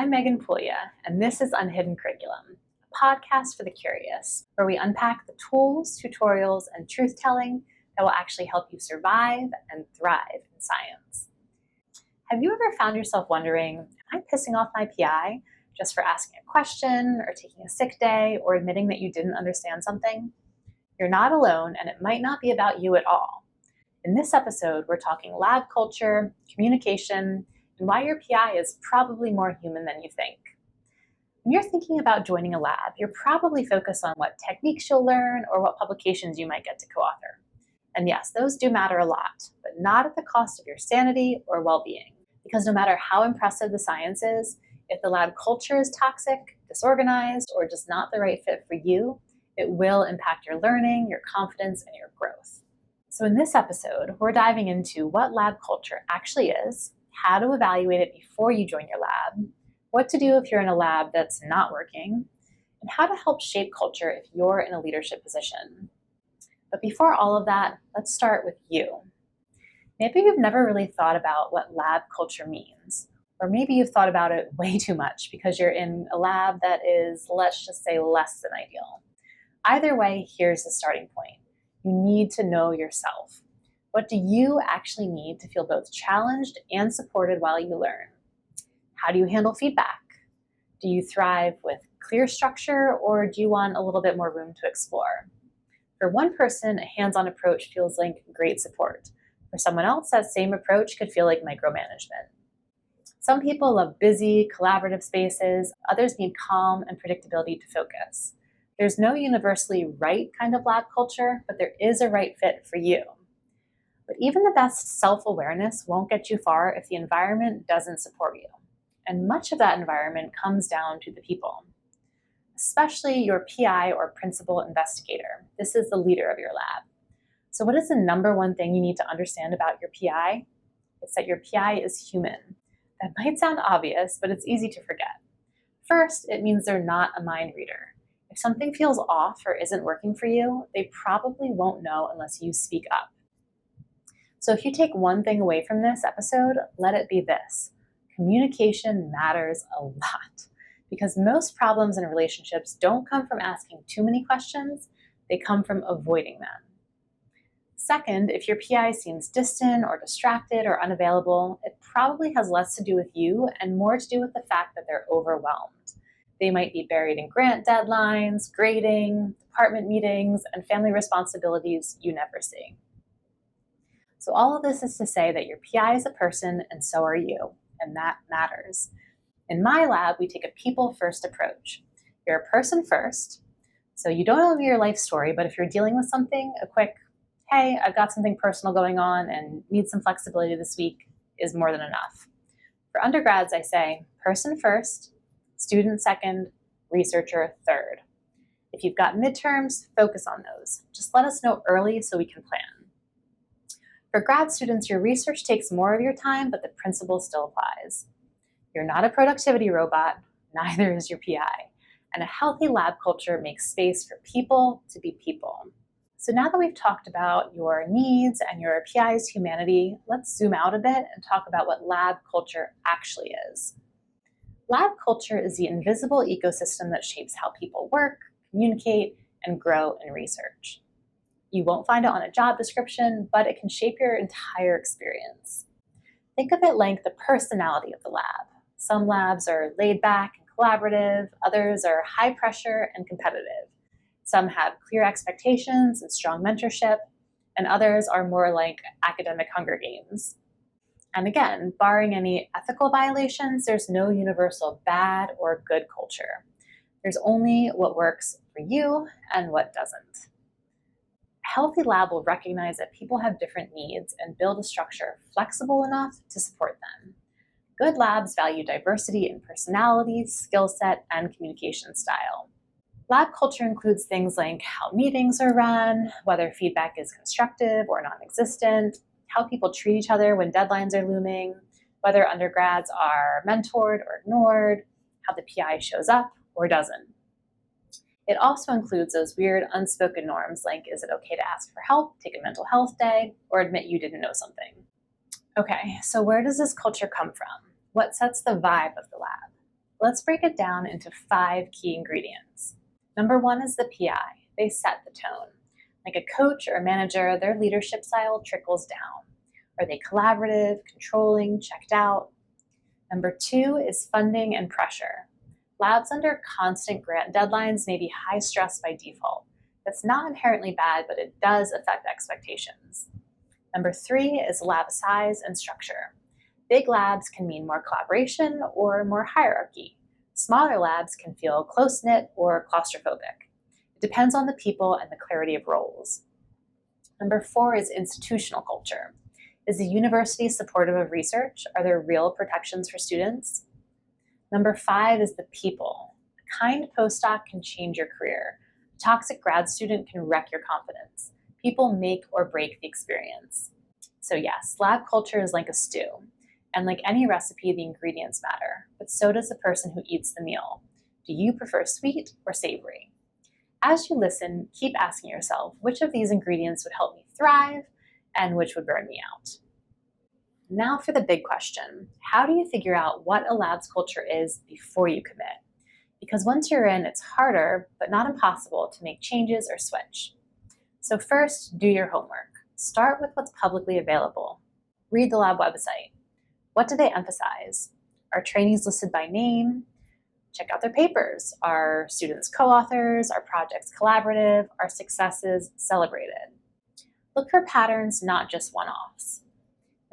I'm Megan Puglia, and this is Unhidden Curriculum, a podcast for the curious, where we unpack the tools, tutorials, and truth-telling that will actually help you survive and thrive in science. Have you ever found yourself wondering, am I pissing off my PI just for asking a question, or taking a sick day, or admitting that you didn't understand something? You're not alone, and it might not be about you at all. In this episode, we're talking lab culture, communication, and why your PI is probably more human than you think. When you're thinking about joining a lab, you're probably focused on what techniques you'll learn or what publications you might get to co-author. And yes, those do matter a lot, but not at the cost of your sanity or well-being. Because no matter how impressive the science is, if the lab culture is toxic, disorganized, or just not the right fit for you, it will impact your learning, your confidence, and your growth. So in this episode, we're diving into what lab culture actually is, how to evaluate it before you join your lab, what to do if you're in a lab that's not working, and how to help shape culture if you're in a leadership position. But before all of that, let's start with you. Maybe you've never really thought about what lab culture means, or maybe you've thought about it way too much because you're in a lab that is, let's just say, less than ideal. Either way, here's the starting point. You need to know yourself. What do you actually need to feel both challenged and supported while you learn? How do you handle feedback? Do you thrive with clear structure, or do you want a little bit more room to explore? For one person, a hands-on approach feels like great support. For someone else, that same approach could feel like micromanagement. Some people love busy, collaborative spaces. Others need calm and predictability to focus. There's no universally right kind of lab culture, but there is a right fit for you. But even the best self-awareness won't get you far if the environment doesn't support you. And much of that environment comes down to the people, especially your PI or principal investigator. This is the leader of your lab. So what is the number one thing you need to understand about your PI? It's that your PI is human. That might sound obvious, but it's easy to forget. First, it means they're not a mind reader. If something feels off or isn't working for you, they probably won't know unless you speak up. So if you take one thing away from this episode, let it be this. Communication matters a lot, because most problems in relationships don't come from asking too many questions, they come from avoiding them. Second, if your PI seems distant or distracted or unavailable, it probably has less to do with you and more to do with the fact that they're overwhelmed. They might be buried in grant deadlines, grading, department meetings, and family responsibilities you never see. So all of this is to say that your PI is a person and so are you, and that matters. In my lab, we take a people-first approach. You're a person first, so you don't owe me your life story, but if you're dealing with something, a quick, hey, I've got something personal going on and need some flexibility this week is more than enough. For undergrads, I say person first, student second, researcher third. If you've got midterms, focus on those. Just let us know early so we can plan. For grad students, your research takes more of your time, but the principle still applies. You're not a productivity robot, neither is your PI. And a healthy lab culture makes space for people to be people. So now that we've talked about your needs and your PI's humanity, let's zoom out a bit and talk about what lab culture actually is. Lab culture is the invisible ecosystem that shapes how people work, communicate, and grow in research. You won't find it on a job description, but it can shape your entire experience. Think of it like the personality of the lab. Some labs are laid back and collaborative, others are high pressure and competitive. Some have clear expectations and strong mentorship, and others are more like academic Hunger Games. And again, barring any ethical violations, there's no universal bad or good culture. There's only what works for you and what doesn't. A healthy lab will recognize that people have different needs and build a structure flexible enough to support them. Good labs value diversity in personality, skill set, and communication style. Lab culture includes things like how meetings are run, whether feedback is constructive or non-existent, how people treat each other when deadlines are looming, whether undergrads are mentored or ignored, how the PI shows up or doesn't. It also includes those weird unspoken norms like, is it okay to ask for help, take a mental health day, or admit you didn't know something? Okay, so where does this culture come from? What sets the vibe of the lab? Let's break it down into 5 key ingredients. Number 1 is the PI. They set the tone. Like a coach or a manager, their leadership style trickles down. Are they collaborative, controlling, checked out? Number 2 is funding and pressure. Labs under constant grant deadlines may be high stress by default. That's not inherently bad, but it does affect expectations. Number 3 is lab size and structure. Big labs can mean more collaboration or more hierarchy. Smaller labs can feel close-knit or claustrophobic. It depends on the people and the clarity of roles. Number 4 is institutional culture. Is the university supportive of research? Are there real protections for students? Number 5 is the people. A kind postdoc can change your career. A toxic grad student can wreck your confidence. People make or break the experience. So yes, lab culture is like a stew. And like any recipe, the ingredients matter, but so does the person who eats the meal. Do you prefer sweet or savory? As you listen, keep asking yourself, which of these ingredients would help me thrive and which would burn me out? Now for the big question, how do you figure out what a lab's culture is before you commit? Because once you're in, it's harder, but not impossible to make changes or switch. So first, do your homework. Start with what's publicly available. Read the lab website. What do they emphasize? Are trainees listed by name? Check out their papers. Are students co-authors? Are projects collaborative? Are successes celebrated? Look for patterns, not just one-offs.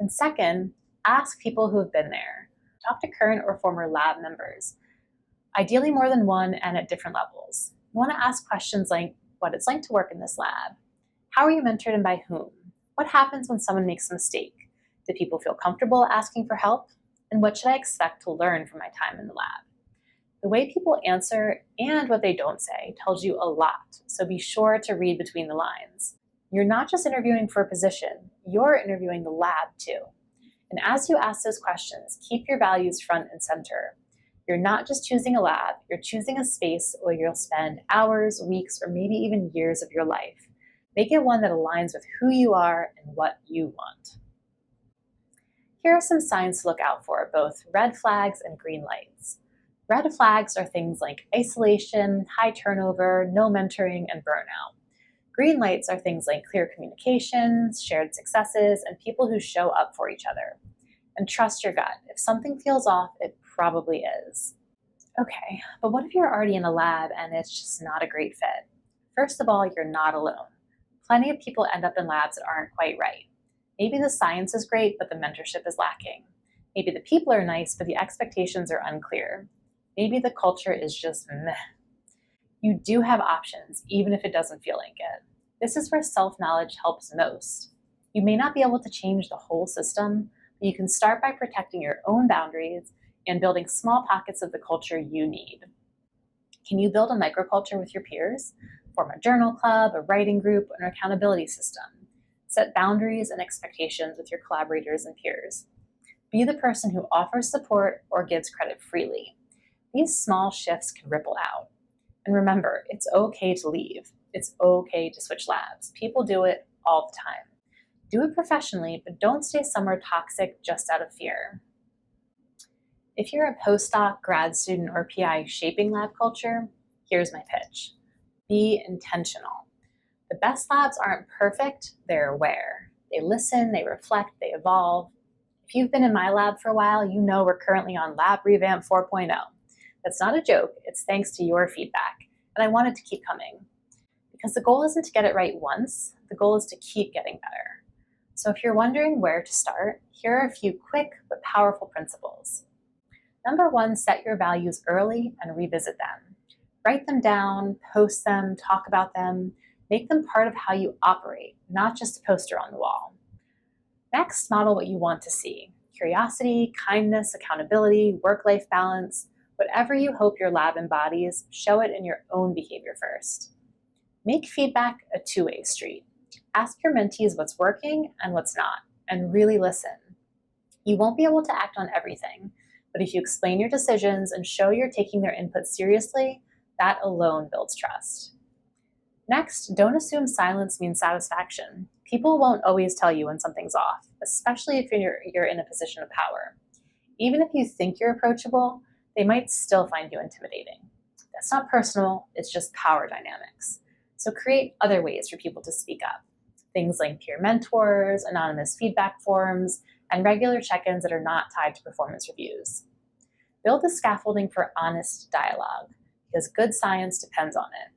And second, ask people who have been there. Talk to current or former lab members, ideally more than one and at different levels. You want to ask questions like what it's like to work in this lab. How are you mentored and by whom? What happens when someone makes a mistake? Do people feel comfortable asking for help? And what should I expect to learn from my time in the lab? The way people answer and what they don't say tells you a lot, so be sure to read between the lines. You're not just interviewing for a position, you're interviewing the lab too. And as you ask those questions, keep your values front and center. You're not just choosing a lab, you're choosing a space where you'll spend hours, weeks, or maybe even years of your life. Make it one that aligns with who you are and what you want. Here are some signs to look out for, both red flags and green lights. Red flags are things like isolation, high turnover, no mentoring, and burnout. Green lights are things like clear communications, shared successes, and people who show up for each other. And trust your gut. If something feels off, it probably is. Okay, but what if you're already in a lab and it's just not a great fit? First of all, you're not alone. Plenty of people end up in labs that aren't quite right. Maybe the science is great, but the mentorship is lacking. Maybe the people are nice, but the expectations are unclear. Maybe the culture is just meh. You do have options, even if it doesn't feel like it. This is where self-knowledge helps most. You may not be able to change the whole system, but you can start by protecting your own boundaries and building small pockets of the culture you need. Can you build a microculture with your peers? Form a journal club, a writing group, an accountability system. Set boundaries and expectations with your collaborators and peers. Be the person who offers support or gives credit freely. These small shifts can ripple out. And remember, it's okay to leave. It's okay to switch labs. People do it all the time. Do it professionally, but don't stay somewhere toxic just out of fear. If you're a postdoc, grad student, or PI shaping lab culture, here's my pitch. Be intentional. The best labs aren't perfect, they're aware. They listen, they reflect, they evolve. If you've been in my lab for a while, you know we're currently on Lab Revamp 4.0. That's not a joke, it's thanks to your feedback, and I want it to keep coming. Because the goal isn't to get it right once, the goal is to keep getting better. So if you're wondering where to start, here are a few quick but powerful principles. Number 1, set your values early and revisit them. Write them down, post them, talk about them, make them part of how you operate, not just a poster on the wall. Next, model what you want to see. Curiosity, kindness, accountability, work-life balance, whatever you hope your lab embodies, show it in your own behavior first. Make feedback a two-way street. Ask your mentees what's working and what's not, and really listen. You won't be able to act on everything, but if you explain your decisions and show you're taking their input seriously, that alone builds trust. Next, don't assume silence means satisfaction. People won't always tell you when something's off, especially if you're in a position of power. Even if you think you're approachable, they might still find you intimidating. That's not personal, it's just power dynamics. So create other ways for people to speak up. Things like peer mentors, anonymous feedback forums, and regular check-ins that are not tied to performance reviews. Build the scaffolding for honest dialogue, because good science depends on it.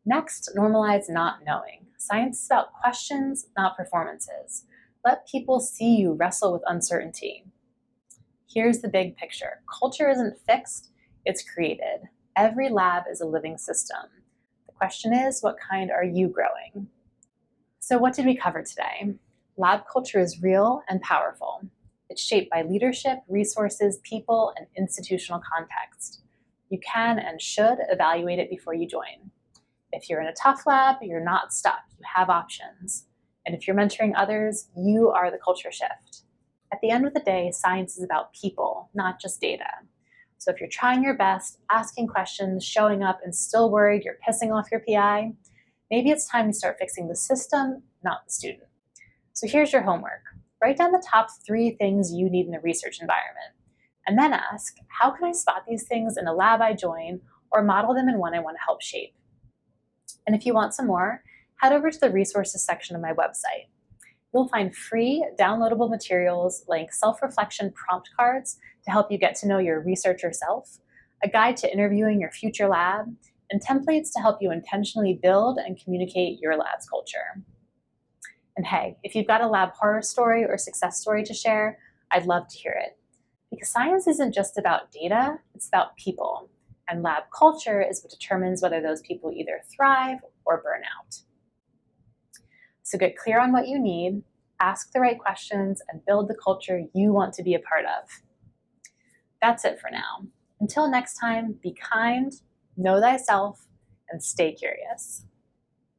Next, normalize not knowing. Science is about questions, not performances. Let people see you wrestle with uncertainty. Here's the big picture. Culture isn't fixed, it's created. Every lab is a living system. The question is, what kind are you growing? So what did we cover today? Lab culture is real and powerful. It's shaped by leadership, resources, people, and institutional context. You can and should evaluate it before you join. If you're in a tough lab, you're not stuck. You have options. And if you're mentoring others, you are the culture shift. At the end of the day, science is about people, not just data. So if you're trying your best, asking questions, showing up, and still worried you're pissing off your PI, maybe it's time to start fixing the system, not the student. So here's your homework. Write down the top 3 things you need in a research environment, and then ask, how can I spot these things in a lab I join or model them in one I want to help shape? And if you want some more, head over to the resources section of my website. You'll find free downloadable materials like self-reflection prompt cards to help you get to know your researcher self, a guide to interviewing your future lab, and templates to help you intentionally build and communicate your lab's culture. And hey, if you've got a lab horror story or success story to share, I'd love to hear it. Because science isn't just about data, it's about people. And lab culture is what determines whether those people either thrive or burn out. So get clear on what you need, ask the right questions, and build the culture you want to be a part of. That's it for now. Until next time, be kind, know thyself, and stay curious.